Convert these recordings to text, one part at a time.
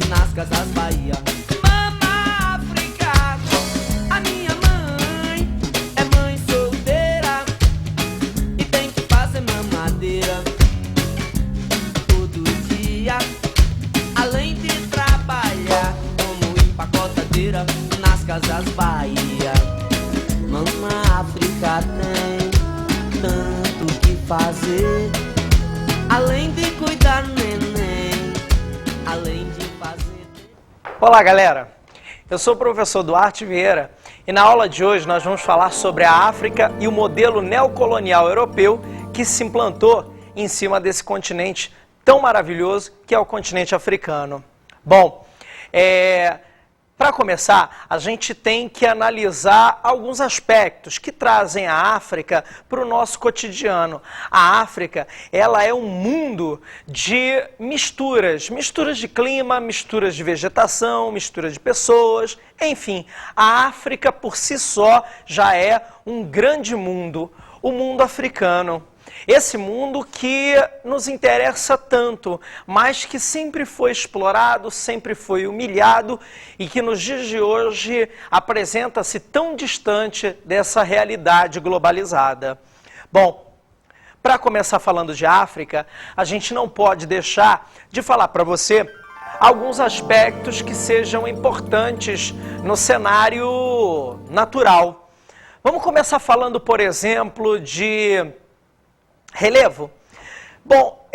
nas casas Bahia. Mama África, a minha mãe é mãe solteira e tem que fazer mamadeira todo dia, além de trabalhar como empacotadeira nas casas Bahia. Mama África tem tanto que fazer, além de cuidar do neném, além de fazer... Olá, galera! Eu sou o professor Duarte Vieira e na aula de hoje nós vamos falar sobre a África e o modelo neocolonial europeu que se implantou em cima desse continente tão maravilhoso que é o continente africano. Bom, para começar, a gente tem que analisar alguns aspectos que trazem a África para o nosso cotidiano. A África, ela é um mundo de misturas de clima, misturas de vegetação, misturas de pessoas, enfim. A África por si só já é um grande mundo, o mundo africano. Esse mundo que nos interessa tanto, mas que sempre foi explorado, sempre foi humilhado e que nos dias de hoje apresenta-se tão distante dessa realidade globalizada. Bom, para começar falando de África, a gente não pode deixar de falar para você alguns aspectos que sejam importantes no cenário natural. Vamos começar falando, por exemplo, de relevo. Bom,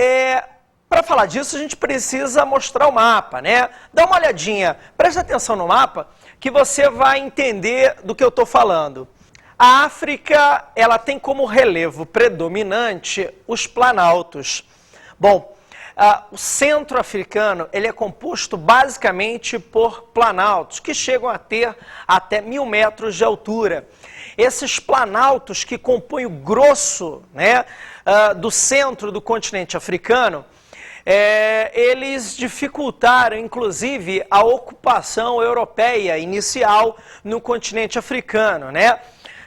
para falar disso a gente precisa mostrar o mapa, né? Dá uma olhadinha, presta atenção no mapa que você vai entender do que eu estou falando. A África, ela tem como relevo predominante os planaltos. Bom, o centro africano, ele é composto basicamente por planaltos, que chegam a ter até 1000 metros de altura. Esses planaltos que compõem o grosso, né, do centro do continente africano, eles dificultaram, inclusive, a ocupação europeia inicial no continente africano, né,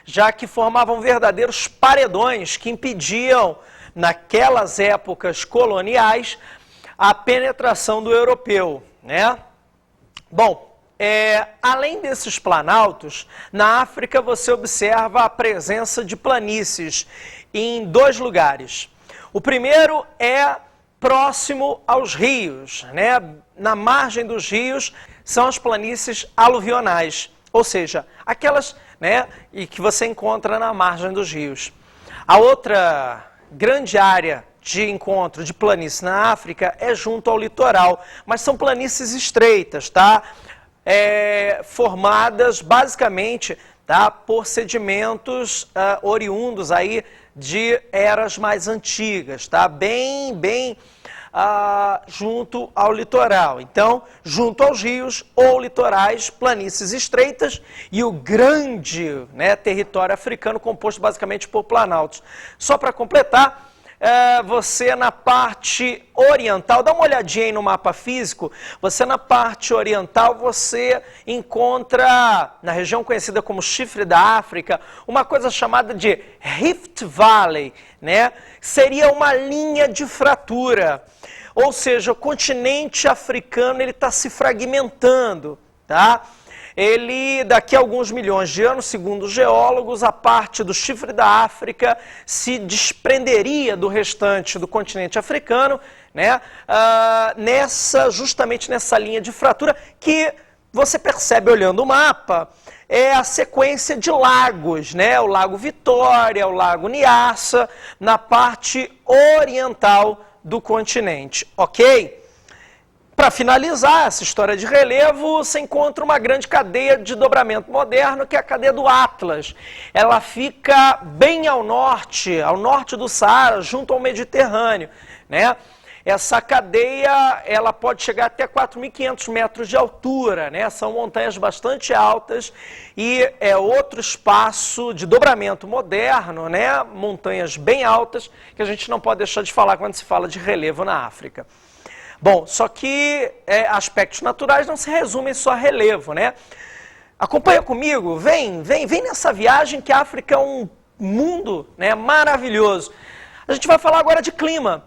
já que formavam verdadeiros paredões que impediam, naquelas épocas coloniais, a penetração do europeu, né? Bom, além desses planaltos, na África você observa a presença de planícies em 2 lugares. O primeiro é próximo aos rios, né? Na margem dos rios são as planícies aluvionais, ou seja, aquelas, né, e que você encontra na margem dos rios. A outra grande área de encontro de planícies na África é junto ao litoral, mas são planícies estreitas, tá? Formadas basicamente, tá, por sedimentos oriundos aí de eras mais antigas, tá? Bem junto ao litoral. Então, junto aos rios ou litorais, planícies estreitas e o grande, né, território africano composto basicamente por planaltos. Só para completar, você na parte oriental, dá uma olhadinha aí no mapa físico, você na parte oriental você encontra, na região conhecida como Chifre da África, uma coisa chamada de Rift Valley, né? Seria uma linha de fratura, ou seja, o continente africano ele está se fragmentando, tá? Ele, daqui a alguns milhões de anos, segundo os geólogos, a parte do Chifre da África se desprenderia do restante do continente africano, né? Justamente nessa linha de fratura que você percebe olhando o mapa, é a sequência de lagos, né? O Lago Vitória, o Lago Nyassa, na parte oriental do continente, ok? Para finalizar essa história de relevo, você encontra uma grande cadeia de dobramento moderno, que é a cadeia do Atlas. Ela fica bem ao norte do Saara, junto ao Mediterrâneo, né? Essa cadeia, ela pode chegar até 4.500 metros de altura, né? São montanhas bastante altas e é outro espaço de dobramento moderno, né? Montanhas bem altas, que a gente não pode deixar de falar quando se fala de relevo na África. Bom, só que aspectos naturais não se resumem só a relevo, né? Acompanha comigo, vem nessa viagem que a África é um mundo, né, maravilhoso. A gente vai falar agora de clima.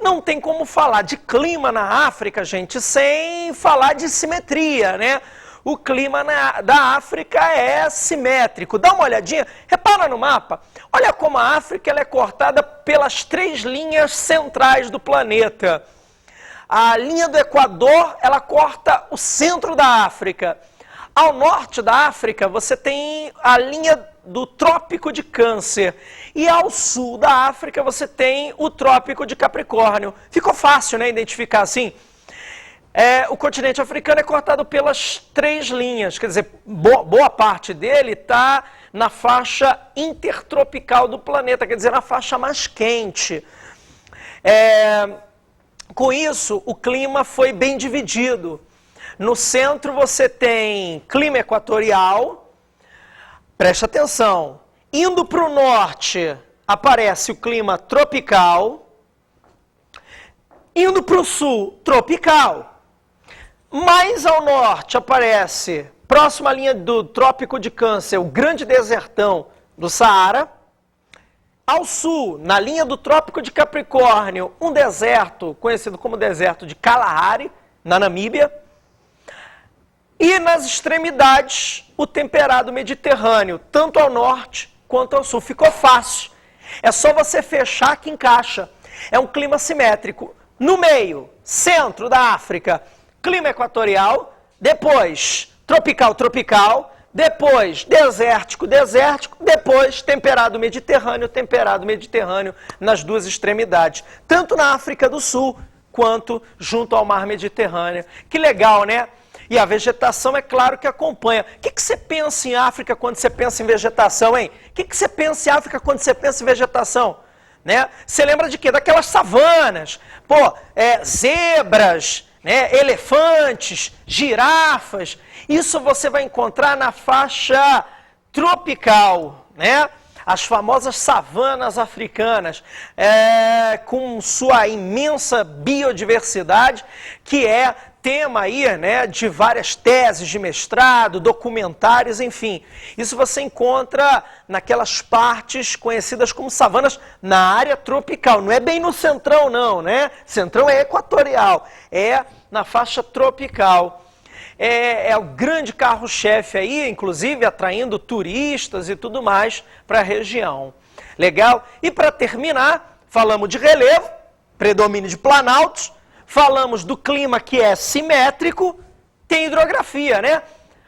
não tem como falar de clima na África, gente, sem falar de simetria, né? O clima da África é simétrico. Dá uma olhadinha, repara no mapa. Olha como a África ela é cortada pelas 3 linhas centrais do planeta. A linha do Equador, ela corta o centro da África. Ao norte da África, você tem a linha do Trópico de Câncer. E ao sul da África, você tem o Trópico de Capricórnio. Ficou fácil, né, identificar assim? O continente africano é cortado pelas 3 linhas, quer dizer, boa parte dele está na faixa intertropical do planeta, quer dizer, na faixa mais quente. Com isso, o clima foi bem dividido. No centro você tem clima equatorial, preste atenção, indo para o norte aparece o clima tropical, indo para o sul, tropical. Mais ao norte aparece, próxima à linha do Trópico de Câncer, o grande desertão do Saara. Ao sul, na linha do Trópico de Capricórnio, um deserto conhecido como deserto de Kalahari, na Namíbia. E nas extremidades, o temperado Mediterrâneo, tanto ao norte quanto ao sul. Ficou fácil. É só você fechar que encaixa. É um clima simétrico. No meio, centro da África, clima equatorial, depois tropical, depois desértico, depois temperado Mediterrâneo nas 2 extremidades, tanto na África do Sul quanto junto ao mar Mediterrâneo. Que legal, né? E a vegetação, é claro, que acompanha. O que você pensa em África quando você pensa em vegetação, hein? O que você pensa em África quando você pensa em vegetação? Né? Você lembra de quê? Daquelas savanas, zebras, né? Elefantes, girafas. Isso você vai encontrar na faixa tropical, né? As famosas savanas africanas, com sua imensa biodiversidade, que é tema aí, né, de várias teses de mestrado, documentários, enfim. Isso você encontra naquelas partes conhecidas como savanas na área tropical. Não é bem no centrão, não, né? Centrão é equatorial, é na faixa tropical. É o grande carro-chefe aí, inclusive atraindo turistas e tudo mais para a região. Legal? E para terminar, falamos de relevo, predomínio de planaltos, falamos do clima que é simétrico, tem hidrografia, né?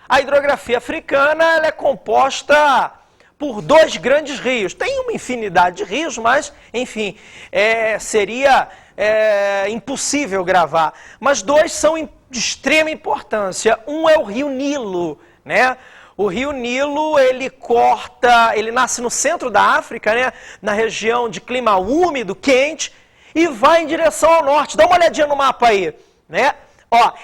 A hidrografia africana ela é composta por 2 grandes rios. Tem uma infinidade de rios, mas, enfim, seria impossível gravar. Mas 2 são de extrema importância. Um é o Rio Nilo, né? O Rio Nilo, ele nasce no centro da África, né? Na região de clima úmido, quente, e vai em direção ao norte. Dá uma olhadinha no mapa aí, né?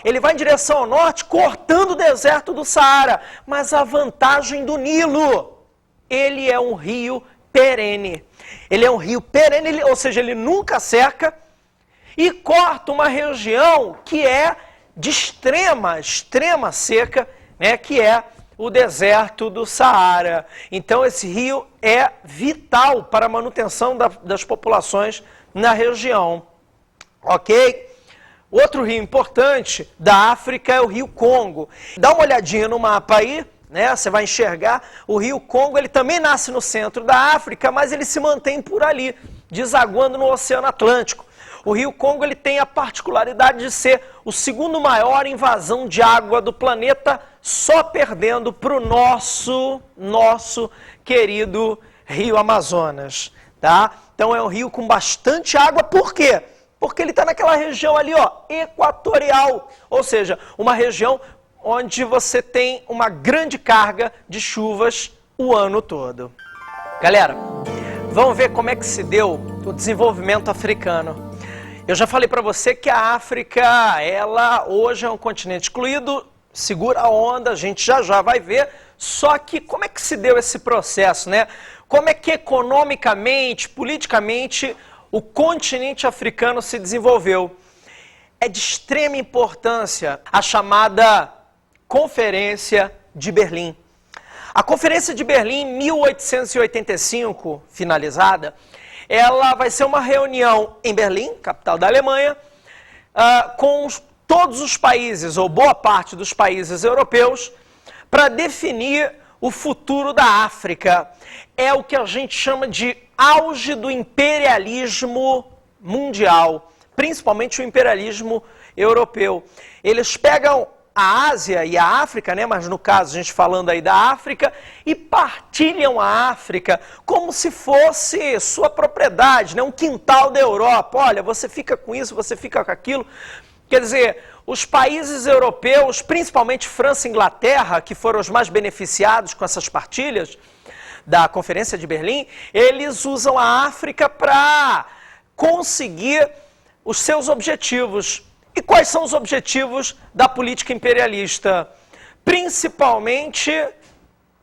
Ele vai em direção ao norte, cortando o deserto do Saara. Mas a vantagem do Nilo, ele é um rio perene. Ele é um rio perene, ou seja, ele nunca seca e corta uma região que é de extrema seca, né? Que é o deserto do Saara. Então esse rio é vital para a manutenção das populações na região, ok? Outro rio importante da África é o Rio Congo. Dá uma olhadinha no mapa aí, né? Você vai enxergar o Rio Congo, ele também nasce no centro da África, mas ele se mantém por ali, desaguando no Oceano Atlântico. O Rio Congo ele tem a particularidade de ser o 2º maior em vazão de água do planeta, só perdendo para o nosso querido Rio Amazonas, tá? Então é um rio com bastante água, por quê? Porque ele está naquela região ali, equatorial, ou seja, uma região onde você tem uma grande carga de chuvas o ano todo. Galera, vamos ver como é que se deu o desenvolvimento africano. Eu já falei para você que a África, ela hoje é um continente excluído, segura a onda, a gente já vai ver, só que como é que se deu esse processo, né? Como é que economicamente, politicamente, o continente africano se desenvolveu? É de extrema importância a chamada Conferência de Berlim. A Conferência de Berlim, em 1885, finalizada, ela vai ser uma reunião em Berlim, capital da Alemanha, com todos os países, ou boa parte dos países europeus, para definir o futuro da África. É o que a gente chama de auge do imperialismo mundial, principalmente o imperialismo europeu. Eles pegam a Ásia e a África, né, mas no caso a gente falando aí da África, e partilham a África como se fosse sua propriedade, né, um quintal da Europa. Olha, você fica com isso, você fica com aquilo. Quer dizer, os países europeus, principalmente França e Inglaterra, que foram os mais beneficiados com essas partilhas da Conferência de Berlim, eles usam a África para conseguir os seus objetivos. E quais são os objetivos da política imperialista? Principalmente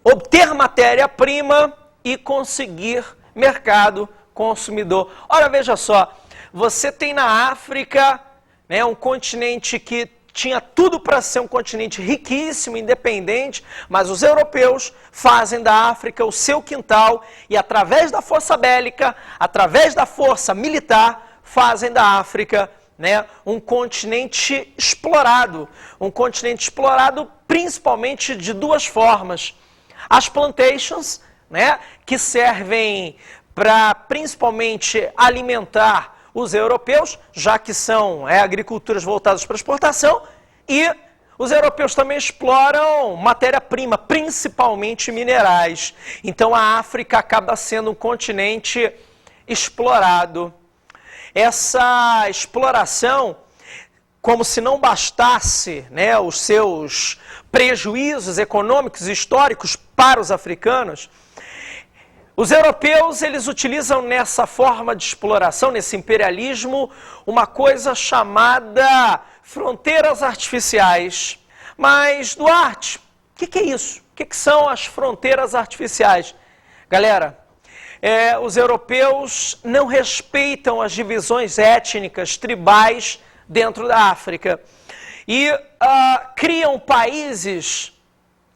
obter matéria-prima e conseguir mercado consumidor. Ora, veja só, você tem na África, né, um continente que tinha tudo para ser um continente riquíssimo, independente, mas os europeus fazem da África o seu quintal e através da força bélica, através da força militar, fazem da África, né, um continente explorado principalmente de duas formas. As plantations, né, que servem para principalmente alimentar os europeus, já que são agriculturas voltadas para exportação, e os europeus também exploram matéria-prima, principalmente minerais. Então a África acaba sendo um continente explorado. Essa exploração, como se não bastasse, né, os seus prejuízos econômicos e históricos para os africanos, os europeus, eles utilizam nessa forma de exploração, nesse imperialismo, uma coisa chamada fronteiras artificiais. Mas, Duarte, o que é isso? O que são as fronteiras artificiais? Galera, os europeus não respeitam as divisões étnicas, tribais dentro da África e criam países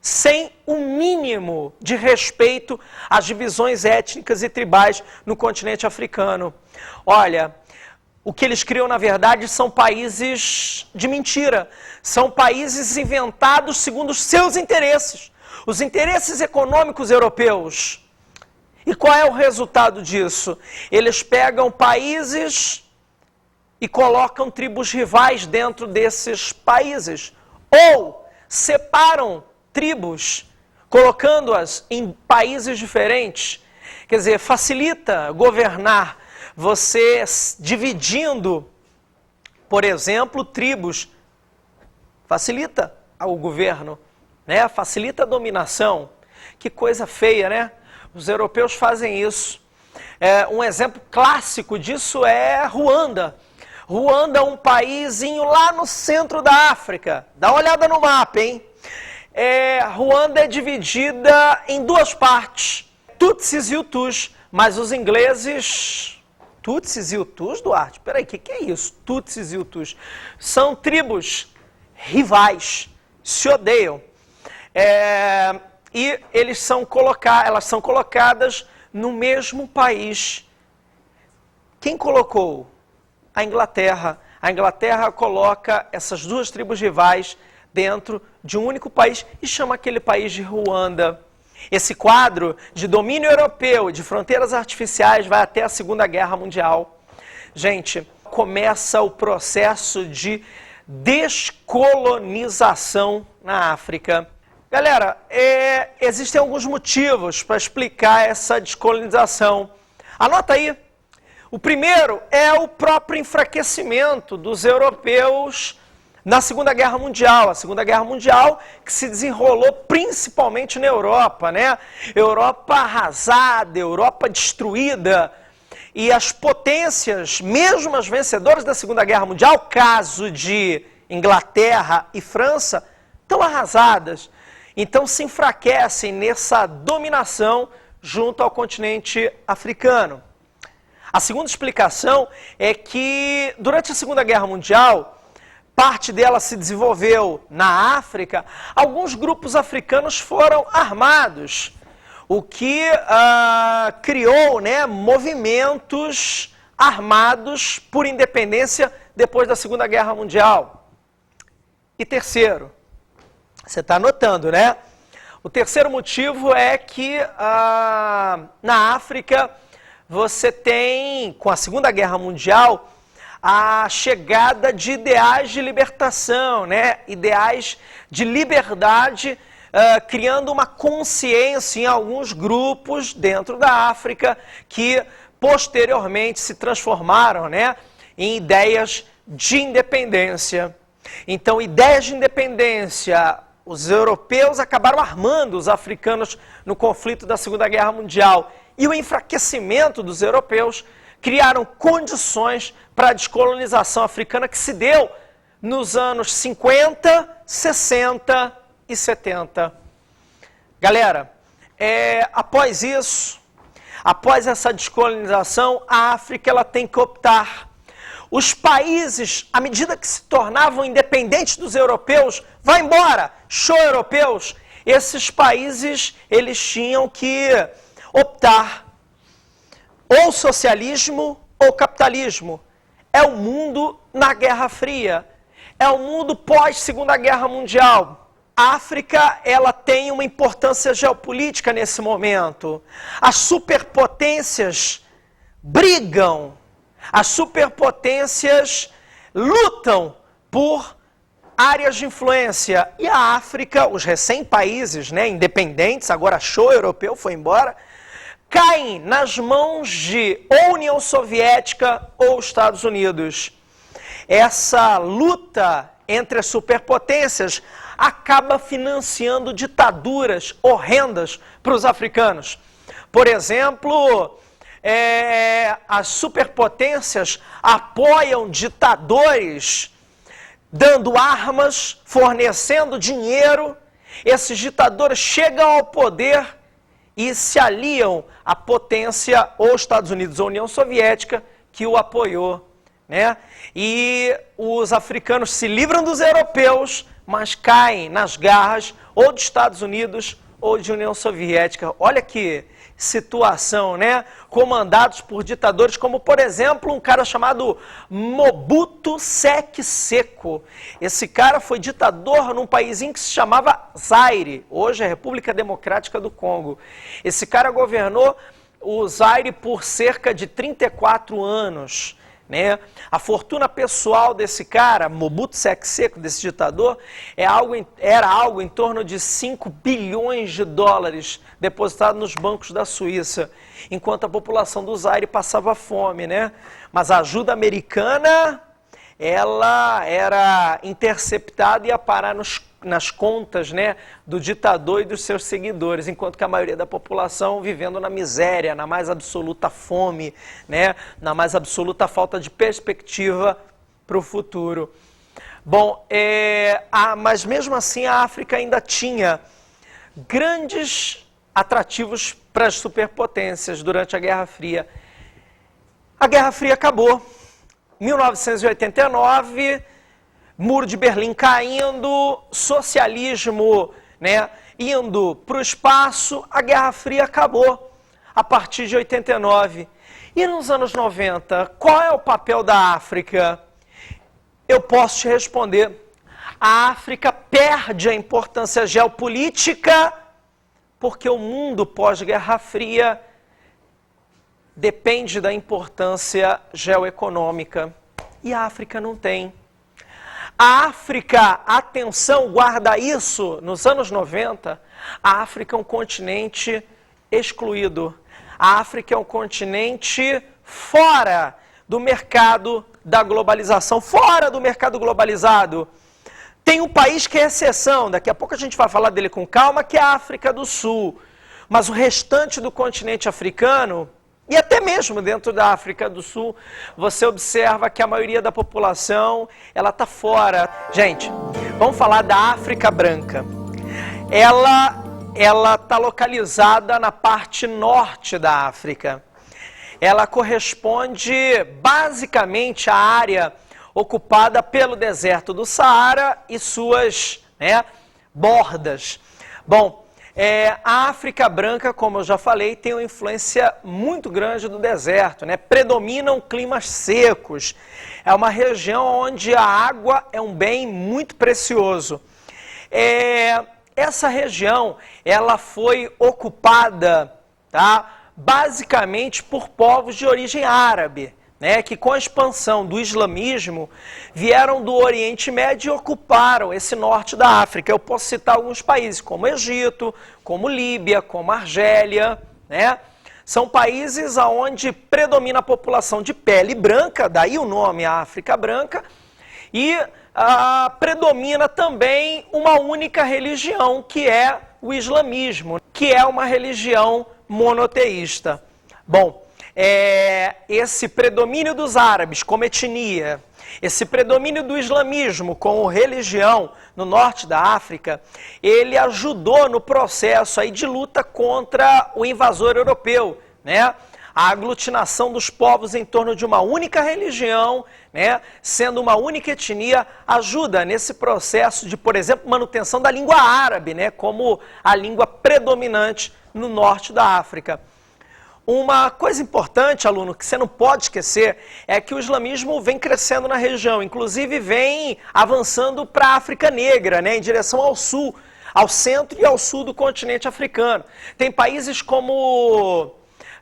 sem o mínimo de respeito às divisões étnicas e tribais no continente africano. Olha, o que eles criam, na verdade, são países de mentira. São países inventados segundo os seus interesses, os interesses econômicos europeus. E qual é o resultado disso? Eles pegam países e colocam tribos rivais dentro desses países. Ou separam tribos, colocando-as em países diferentes. Quer dizer, facilita governar você dividindo, por exemplo, tribos. Facilita o governo, né? Facilita a dominação. Que coisa feia, né? Os europeus fazem isso. Um exemplo clássico disso é Ruanda. Ruanda é um paísinho lá no centro da África. Dá uma olhada no mapa, hein? Ruanda é dividida em duas partes, Tutsis e Hutus, mas os ingleses... Tutsis e Hutus, Duarte? Peraí, o que é isso? Tutsis e Hutus. São tribos rivais, se odeiam. E elas são colocadas no mesmo país. Quem colocou? A Inglaterra. A Inglaterra coloca essas duas tribos rivais dentro de um único país e chama aquele país de Ruanda. Esse quadro de domínio europeu, de fronteiras artificiais, vai até a Segunda Guerra Mundial. Gente, começa o processo de descolonização na África. Galera, existem alguns motivos para explicar essa descolonização. Anota aí. O primeiro é o próprio enfraquecimento dos europeus na Segunda Guerra Mundial. A Segunda Guerra Mundial que se desenrolou principalmente na Europa, né? Europa arrasada, Europa destruída. E as potências, mesmo as vencedoras da Segunda Guerra Mundial, caso de Inglaterra e França, estão arrasadas. Então se enfraquecem nessa dominação junto ao continente africano. A segunda explicação é que durante a Segunda Guerra Mundial, parte dela se desenvolveu na África, alguns grupos africanos foram armados o que criou, né, movimentos armados por independência depois da Segunda Guerra Mundial. E terceiro, você está anotando, né? O terceiro motivo é que na África você tem, com a Segunda Guerra Mundial, a chegada de ideais de libertação, né? Ideais de liberdade, criando uma consciência em alguns grupos dentro da África que posteriormente se transformaram, né, em ideias de independência. Então, ideias de independência, os europeus acabaram armando os africanos no conflito da Segunda Guerra Mundial. E o enfraquecimento dos europeus criaram condições para a descolonização africana que se deu nos anos 50, 60 e 70. Galera, após isso, após essa descolonização, a África ela tem que optar. Os países, à medida que se tornavam independentes dos europeus, vai embora, show europeus, esses países eles tinham que optar ou socialismo ou capitalismo. É o mundo na Guerra Fria, é o mundo pós-Segunda Guerra Mundial. A África ela tem uma importância geopolítica nesse momento. As superpotências brigam, as superpotências lutam por áreas de influência. E a África, os recém-países, né, independentes, agora show europeu, foi embora, caem nas mãos de ou União Soviética ou Estados Unidos. Essa luta entre as superpotências acaba financiando ditaduras horrendas para os africanos. Por exemplo, as superpotências apoiam ditadores, dando armas, fornecendo dinheiro. Esses ditadores chegam ao poder e se aliam à potência ou Estados Unidos ou União Soviética que o apoiou, né? E os africanos se livram dos europeus, mas caem nas garras ou dos Estados Unidos ou de União Soviética. Olha que situação, né? Comandados por ditadores como, por exemplo, um cara chamado Mobutu Sese Seko. Esse cara foi ditador num paísinho que se chamava Zaire, hoje é a República Democrática do Congo. Esse cara governou o Zaire por cerca de 34 anos. Né? A fortuna pessoal desse cara, Mobutu Sese Seko, desse ditador, era algo em torno de 5 bilhões de dólares depositado nos bancos da Suíça, enquanto a população do Zaire passava fome, né? Mas a ajuda americana, ela era interceptada e ia parar nas contas, né, do ditador e dos seus seguidores, enquanto que a maioria da população vivendo na miséria, na mais absoluta fome, né, na mais absoluta falta de perspectiva para o futuro. Bom, mas mesmo assim a África ainda tinha grandes atrativos para as superpotências durante a Guerra Fria. A Guerra Fria acabou. 1989, Muro de Berlim caindo, socialismo, né, indo para o espaço, a Guerra Fria acabou a partir de 89. E nos anos 90, qual é o papel da África? Eu posso te responder. A África perde a importância geopolítica porque o mundo pós-Guerra Fria depende da importância geoeconômica. E a África não tem. A África, atenção, guarda isso, nos anos 90, a África é um continente excluído. A África é um continente fora do mercado da globalização, fora do mercado globalizado. Tem um país que é exceção, daqui a pouco a gente vai falar dele com calma, que é a África do Sul. Mas o restante do continente africano, e até mesmo dentro da África do Sul, você observa que a maioria da população, ela está fora. Gente, vamos falar da África branca. Ela está localizada na parte norte da África. Ela corresponde basicamente à área ocupada pelo deserto do Saara e suas, né, bordas. Bom, A África branca, como eu já falei, tem uma influência muito grande do deserto, né? Predominam climas secos. É uma região onde a água é um bem muito precioso. Essa região, ela foi ocupada, tá, basicamente por povos de origem árabe, né, que com a expansão do islamismo vieram do Oriente Médio e ocuparam esse norte da África. Eu posso citar alguns países como Egito, como Líbia, como Argélia, né? São países onde predomina a população de pele branca, daí o nome África branca, e predomina também uma única religião, que é o islamismo, que é uma religião monoteísta. Bom, esse predomínio dos árabes como etnia, esse predomínio do islamismo como religião no norte da África, ele ajudou no processo aí de luta contra o invasor europeu, né? A aglutinação dos povos em torno de uma única religião, né, sendo uma única etnia, ajuda nesse processo de, por exemplo, manutenção da língua árabe, né, como a língua predominante no norte da África. Uma coisa importante, aluno, que você não pode esquecer, é que o islamismo vem crescendo na região, inclusive vem avançando para a África Negra, né, em direção ao sul, ao centro e ao sul do continente africano. Tem países como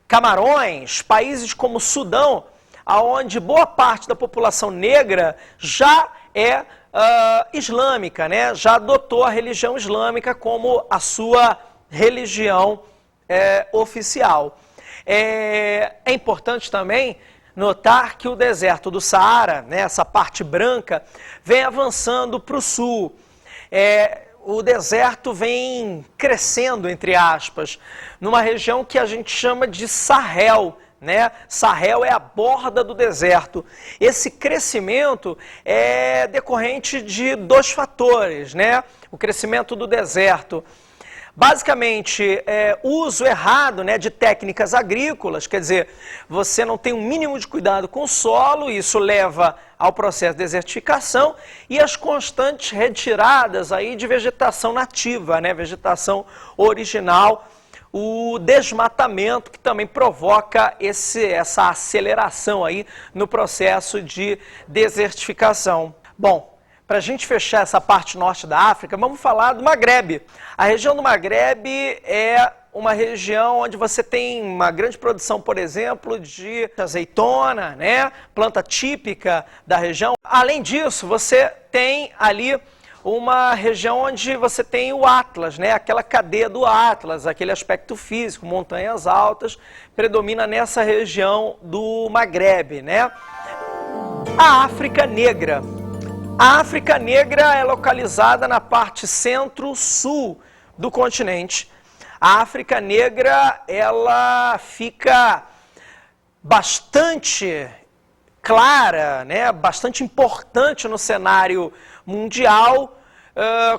Camarões, países como Sudão, onde boa parte da população negra já é islâmica, né? Já adotou a religião islâmica como a sua religião oficial. É importante também notar que o deserto do Saara, né, essa parte branca, vem avançando para o sul. O deserto vem crescendo, entre aspas, numa região que a gente chama de Sahel, né? Sahel é a borda do deserto. Esse crescimento é decorrente de dois fatores, né? O crescimento do deserto. Basicamente, uso errado, né, de técnicas agrícolas, quer dizer, você não tem um mínimo de cuidado com o solo, isso leva ao processo de desertificação e as constantes retiradas aí de vegetação nativa, né, vegetação original, o desmatamento que também provoca essa aceleração aí no processo de desertificação. Bom, para a gente fechar essa parte norte da África, vamos falar do Magrebe. A região do Magrebe é uma região onde você tem uma grande produção, por exemplo, de azeitona, né? Planta típica da região. Além disso, você tem ali uma região onde você tem o Atlas, né? Aquela cadeia do Atlas, aquele aspecto físico, montanhas altas, predomina nessa região do Magrebe, né? A África Negra. A África Negra é localizada na parte centro-sul do continente. A África Negra, ela fica bastante clara, né, bastante importante no cenário mundial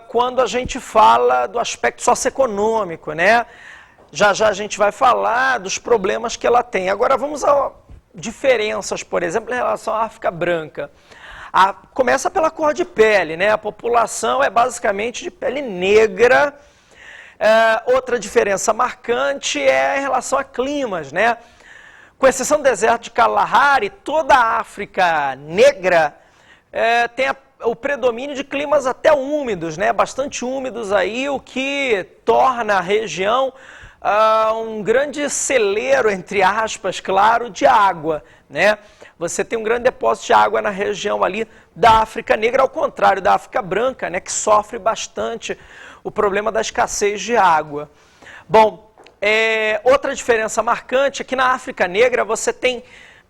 quando a gente fala do aspecto socioeconômico, né? Já já a gente vai falar dos problemas que ela tem. Agora vamos a diferenças, por exemplo, em relação à África branca. Começa pela cor de pele, né? A população é basicamente de pele negra. Outra diferença marcante é em relação a climas, né? Com exceção do deserto de Kalahari, toda a África negra tem o predomínio de climas até úmidos, né? Bastante úmidos aí, o que torna a região um grande celeiro, entre aspas, claro, de água, né? Você tem um grande depósito de água na região ali da África Negra, ao contrário da África Branca, né, que sofre bastante o problema da escassez de água. Bom, outra diferença marcante é que na África Negra você tem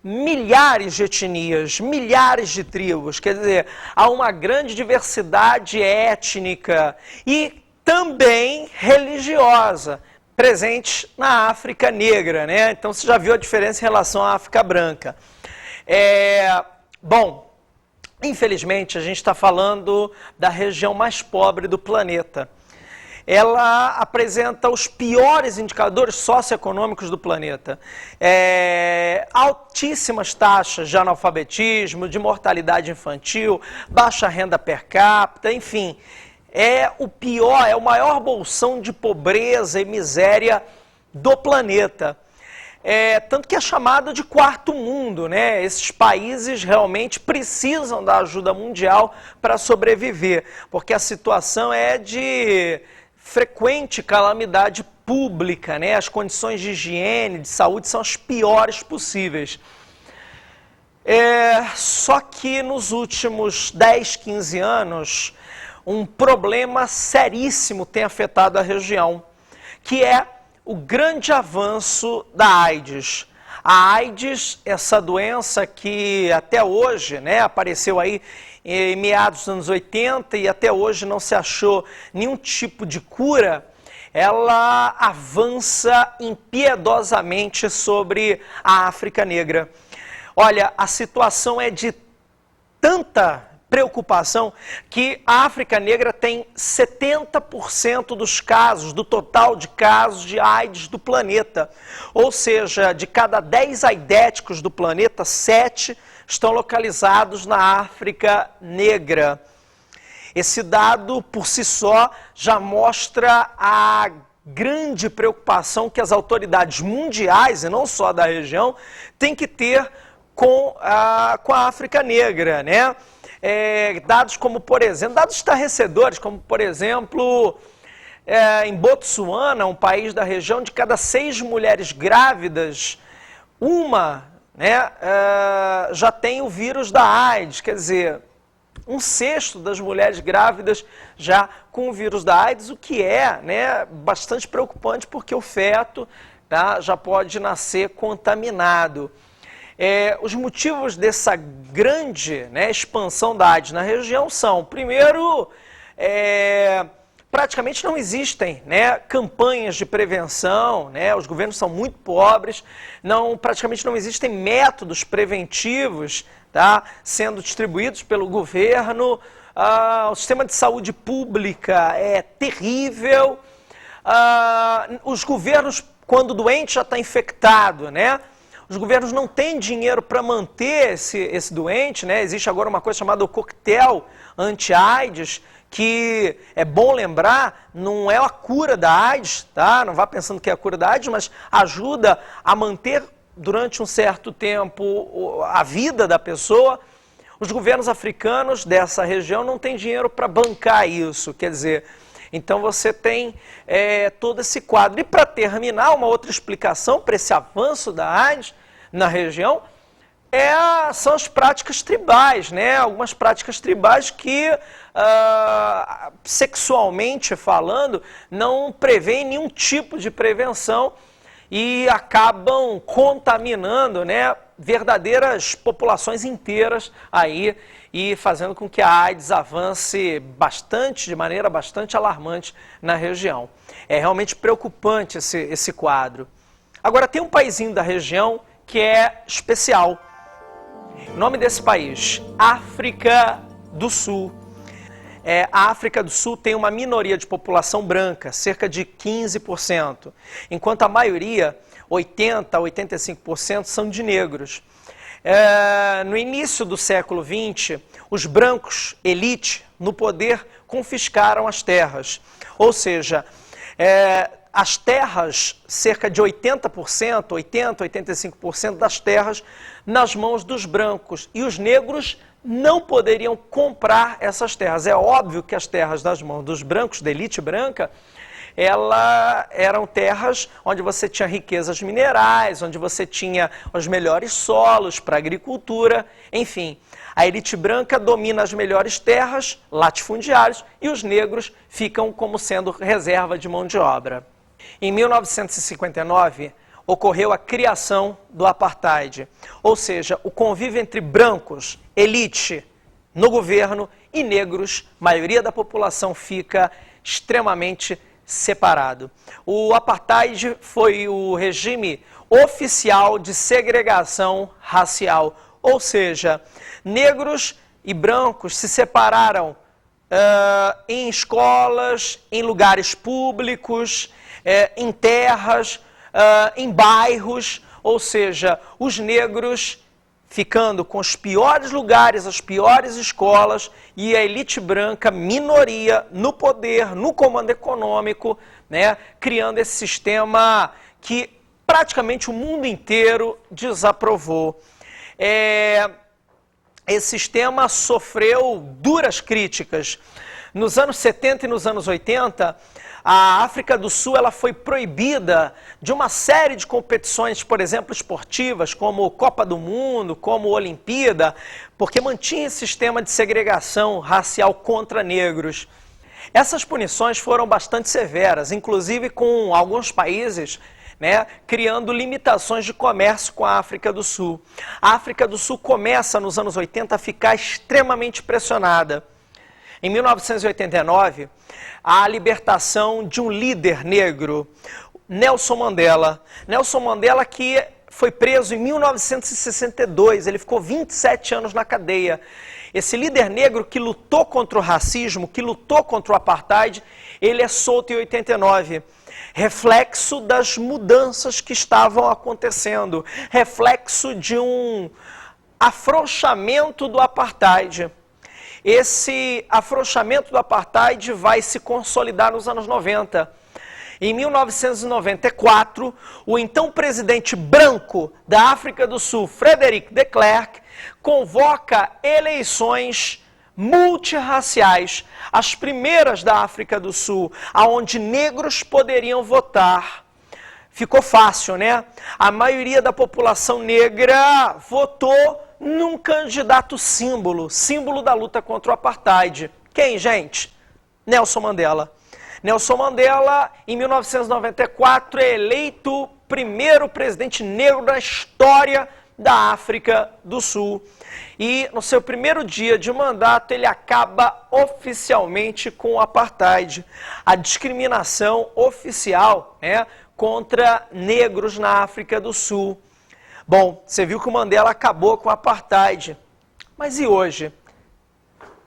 milhares de etnias, milhares de tribos, quer dizer, há uma grande diversidade étnica e também religiosa presente na África Negra, né? Então você já viu a diferença em relação à África Branca. Bom, infelizmente a gente está falando da região mais pobre do planeta. Ela apresenta os piores indicadores socioeconômicos do planeta. Altíssimas taxas de analfabetismo, de mortalidade infantil, baixa renda per capita, enfim. é o pior, é o maior bolsão de pobreza e miséria do planeta. Tanto que é chamado de quarto mundo, né? Esses países realmente precisam da ajuda mundial para sobreviver, porque a situação é de frequente calamidade pública, né? As condições de higiene, de saúde são as piores possíveis. Só que nos últimos 10, 15 anos, um problema seríssimo tem afetado a região, que é o grande avanço da AIDS. A AIDS, essa doença que até hoje, né, apareceu aí em meados dos anos 80 e até hoje não se achou nenhum tipo de cura, ela avança impiedosamente sobre a África Negra. Olha, a situação é de tanta preocupação que a África Negra tem 70% dos casos, do total de casos de AIDS do planeta. Ou seja, de cada 10 aidéticos do planeta, 7 estão localizados na África Negra. Esse dado, por si só, já mostra a grande preocupação que as autoridades mundiais, e não só da região, têm que ter com a África Negra, né? Dados como, por exemplo, dados estarrecedores, como, por exemplo, em Botsuana, um país da região, de cada 6 mulheres grávidas, uma, né, já tem o vírus da AIDS, quer dizer, 1/6 das mulheres grávidas já com o vírus da AIDS, o que é, né, bastante preocupante, porque o feto, tá, já pode nascer contaminado. Os motivos dessa grande, né, expansão da AIDS na região são, primeiro, praticamente não existem, né, campanhas de prevenção, né, os governos são muito pobres, praticamente não existem métodos preventivos, tá, sendo distribuídos pelo governo, o sistema de saúde pública é terrível, os governos, quando o doente já está infectado, né, os governos não têm dinheiro para manter esse doente, né? Existe agora uma coisa chamada o coquetel anti-AIDS, que é bom lembrar, não é a cura da AIDS, tá? Não vá pensando que é a cura da AIDS, mas ajuda a manter durante um certo tempo a vida da pessoa. Os governos africanos dessa região não têm dinheiro para bancar isso, quer dizer, então você tem todo esse quadro. E para terminar, uma outra explicação para esse avanço da AIDS na região são as práticas tribais, né? Algumas práticas tribais que, sexualmente falando, não prevêem nenhum tipo de prevenção e acabam contaminando, né, verdadeiras populações inteiras aí e fazendo com que a AIDS avance bastante, de maneira bastante alarmante na região. É realmente preocupante esse quadro. Agora, tem um paísinho da região que é especial. O nome desse país, África do Sul. A África do Sul tem uma minoria de população branca, cerca de 15%, enquanto a maioria, 80% a 85%, são de negros. No início do século XX, os brancos, elite, no poder, confiscaram as terras. Ou seja, as terras, cerca de 80%, 80%, 85% das terras, nas mãos dos brancos. E os negros não poderiam comprar essas terras. É óbvio que as terras nas mãos dos brancos, da elite branca, eram terras onde você tinha riquezas minerais, onde você tinha os melhores solos para agricultura, enfim. A elite branca domina as melhores terras, latifundiários, e os negros ficam como sendo reserva de mão de obra. Em 1959, ocorreu a criação do apartheid, ou seja, o convívio entre brancos, elite, no governo, e negros, maioria da população, fica extremamente separado. O apartheid foi o regime oficial de segregação racial, ou seja, negros e brancos se separaram em escolas, em lugares públicos, em terras, em bairros, ou seja, os negros ficando com os piores lugares, as piores escolas e a elite branca, minoria, no poder, no comando econômico, né, criando esse sistema que praticamente o mundo inteiro desaprovou. Esse sistema sofreu duras críticas. Nos anos 70 e nos anos 80, a África do Sul ela foi proibida de uma série de competições, por exemplo, esportivas, como Copa do Mundo, como Olimpíada, porque mantinha esse sistema de segregação racial contra negros. Essas punições foram bastante severas, inclusive com alguns países, né, criando limitações de comércio com a África do Sul. A África do Sul começa, nos anos 80, a ficar extremamente pressionada. Em 1989, a libertação de um líder negro, Nelson Mandela. Nelson Mandela que foi preso em 1962, ele ficou 27 anos na cadeia. Esse líder negro que lutou contra o racismo, que lutou contra o apartheid, ele é solto em 89. Reflexo das mudanças que estavam acontecendo, reflexo de um afrouxamento do apartheid. Esse afrouxamento do apartheid vai se consolidar nos anos 90. Em 1994, o então presidente branco da África do Sul, Frederic de Klerk, convoca eleições multirraciais, as primeiras da África do Sul, onde negros poderiam votar. Ficou fácil, né? A maioria da população negra votou num candidato símbolo da luta contra o apartheid. Quem, gente? Nelson Mandela. Nelson Mandela, em 1994, é eleito o primeiro presidente negro da história da África do Sul. E no seu primeiro dia de mandato, ele acaba oficialmente com o apartheid, a discriminação oficial, né, contra negros na África do Sul. Bom, você viu que o Mandela acabou com o apartheid. Mas e hoje?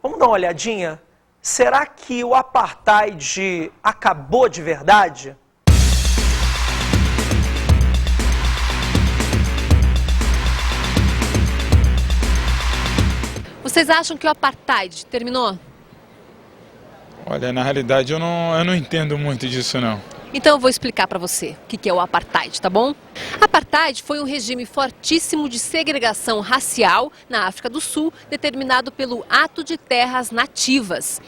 Vamos dar uma olhadinha? Será que o apartheid acabou de verdade? Vocês acham que o apartheid terminou? Olha, na realidade eu não entendo muito disso não. Então eu vou explicar para você o que é o apartheid, tá bom? Apartheid foi um regime fortíssimo de segregação racial na África do Sul, determinado pelo Ato de Terras Nativas.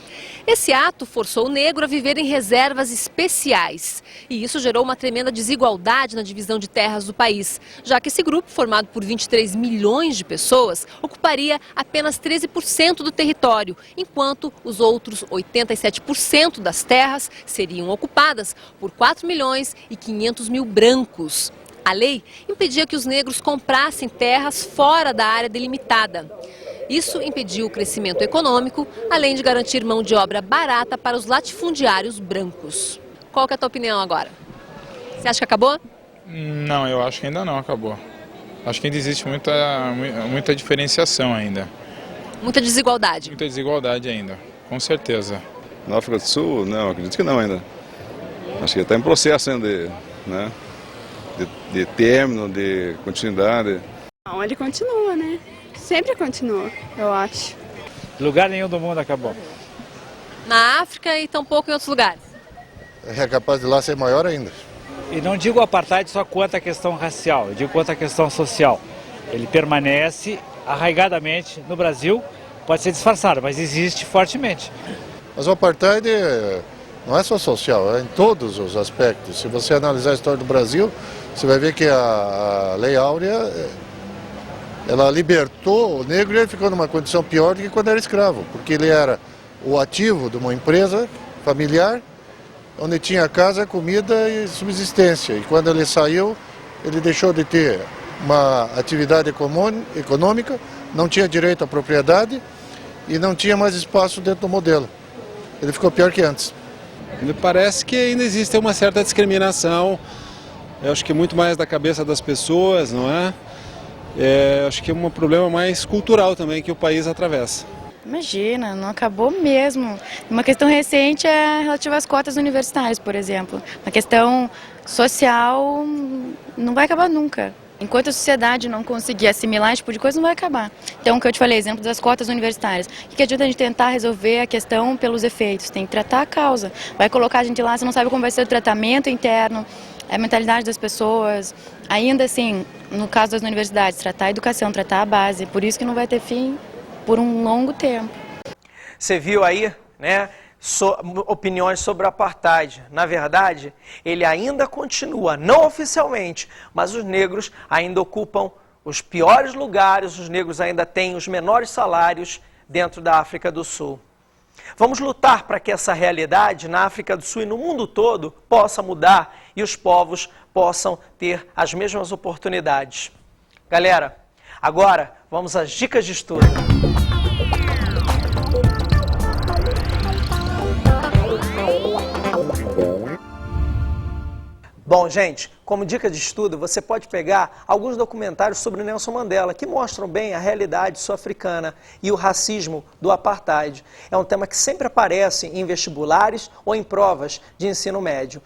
Esse ato forçou o negro a viver em reservas especiais. E isso gerou uma tremenda desigualdade na divisão de terras do país, já que esse grupo, formado por 23 milhões de pessoas, ocuparia apenas 13% do território, enquanto os outros 87% das terras seriam ocupadas por 4 milhões e 500 mil brancos. A lei impedia que os negros comprassem terras fora da área delimitada. Isso impediu o crescimento econômico, além de garantir mão de obra barata para os latifundiários brancos. Qual que é a tua opinião agora? Você acha que acabou? Não, eu acho que ainda não acabou. Acho que ainda existe muita diferenciação ainda. Muita desigualdade? Muita desigualdade ainda, com certeza. Na África do Sul, não, acredito que não ainda. Acho que está em processo ainda de término, de continuidade. Não, ele continua, né? Sempre continua, eu acho. Lugar nenhum do mundo acabou. Na África e tampouco em outros lugares? É capaz de lá ser maior ainda. E não digo o apartheid só quanto à questão racial, eu digo quanto à questão social. Ele permanece arraigadamente no Brasil, pode ser disfarçado, mas existe fortemente. Mas o apartheid não é só social, é em todos os aspectos. Se você analisar a história do Brasil, você vai ver que a Lei Áurea, ela libertou o negro e ele ficou numa condição pior do que quando era escravo, porque ele era o ativo de uma empresa familiar, onde tinha casa, comida e subsistência. E quando ele saiu, ele deixou de ter uma atividade econômica, não tinha direito à propriedade e não tinha mais espaço dentro do modelo. Ele ficou pior que antes. Me parece que ainda existe uma certa discriminação, eu acho que é muito mais da cabeça das pessoas, não é? Acho que é um problema mais cultural também que o país atravessa. Imagina, não acabou mesmo. Uma questão recente é relativa às cotas universitárias, por exemplo. Uma questão social não vai acabar nunca. Enquanto a sociedade não conseguir assimilar esse tipo de coisa, não vai acabar. Então, o que eu te falei, exemplo das cotas universitárias. O que adianta a gente tentar resolver a questão pelos efeitos? Tem que tratar a causa. Vai colocar a gente lá, você não sabe como vai ser o tratamento interno, a mentalidade das pessoas. Ainda assim, no caso das universidades, tratar a educação, tratar a base. Por isso que não vai ter fim por um longo tempo. Você viu aí, né? Opiniões sobre o apartheid. Na verdade, ele ainda continua, não oficialmente, mas os negros ainda ocupam os piores lugares, os negros ainda têm os menores salários dentro da África do Sul. Vamos lutar para que essa realidade na África do Sul e no mundo todo possa mudar e os povos possam ter as mesmas oportunidades. Galera, agora vamos às dicas de estudo. Bom, gente, como dica de estudo, você pode pegar alguns documentários sobre Nelson Mandela que mostram bem a realidade sul-africana e o racismo do apartheid. É um tema que sempre aparece em vestibulares ou em provas de ensino médio.